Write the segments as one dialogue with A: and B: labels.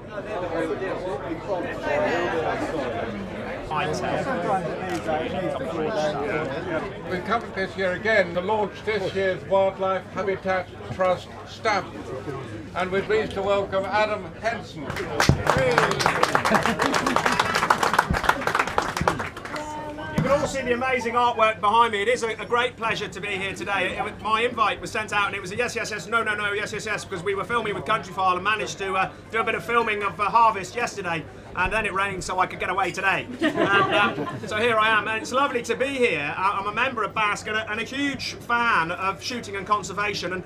A: We've come this year again to launch this year's Wildlife Habitat Trust stamp, and we're pleased to welcome Adam Henson.
B: You can all see the amazing artwork behind me. It is a great pleasure to be here today. My invite was sent out and it was a yes, yes, yes, no, no, no, yes, yes, yes, because we were filming with Countryfile and managed to do a bit of filming of Harvest yesterday, and then it rained so I could get away today. And, so here I am, and it's lovely to be here. I'm a member of BASC and a huge fan of shooting and conservation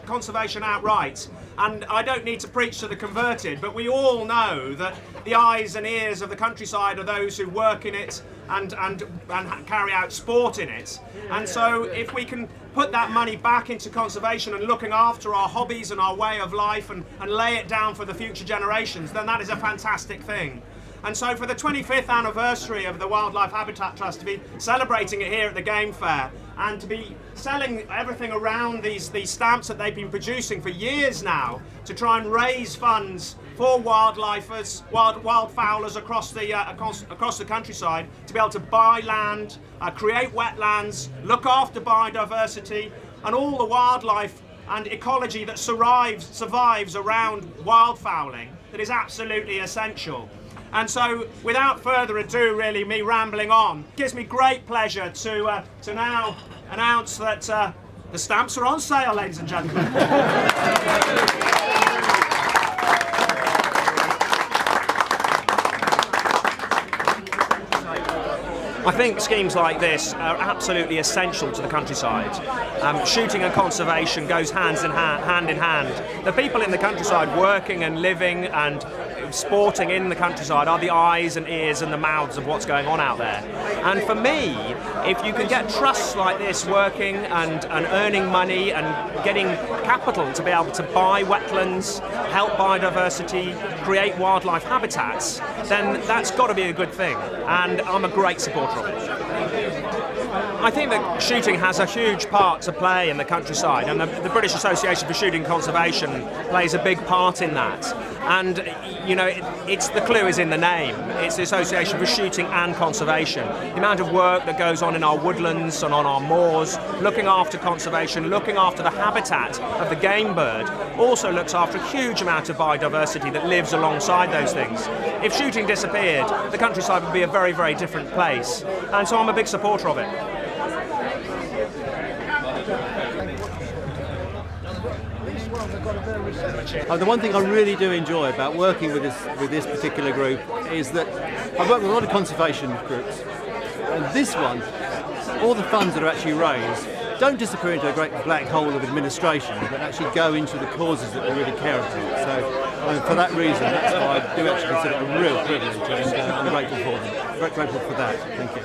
B: conservation outright. And I don't need to preach to the converted, but we all know that the eyes and ears of the countryside are those who work in it and carry out sport in it. And so if we can put that money back into conservation and looking after our hobbies and our way of life and lay it down for the future generations, then that is a fantastic thing. And so for the 25th anniversary of the Wildlife Habitat Trust, to be celebrating it here at the Game Fair and to be selling everything around these stamps that they've been producing for years now to try and raise funds for wildlifers, wildfowlers across the countryside, to be able to buy land, create wetlands, look after biodiversity and all the wildlife and ecology that survives around wildfowling, that is absolutely essential. And so, without further ado, really, me rambling on, it gives me great pleasure to now announce that the stamps are on sale, ladies and gentlemen. I think schemes like this are absolutely essential to the countryside. Shooting and conservation goes hand in hand. The people in the countryside working and living and sporting in the countryside are the eyes and ears and the mouths of what's going on out there. And for me, if you can get trusts like this working and earning money and getting capital to be able to buy wetlands, help biodiversity, create wildlife habitats, then that's got to be a good thing. And I'm a great supporter of it. I think that shooting has a huge part to play in the countryside, and the British Association for Shooting Conservation plays a big part in that. And you know, it's the clue is in the name. It's the Association for Shooting and Conservation. The amount of work that goes on in our woodlands and on our moors, looking after conservation, looking after the habitat of the game bird, also looks after a huge amount of biodiversity that lives alongside those things. If shooting disappeared, the countryside would be a very, very different place. And so I'm a big supporter of it.
C: The one thing I really do enjoy about working with this particular group is that I work with a lot of conservation groups, and this one, all the funds that are actually raised don't disappear into a great black hole of administration, but actually go into the causes that we really care about. So for that reason, that's why I do actually consider it a real privilege, and I'm grateful for them. Grateful for that. Thank you.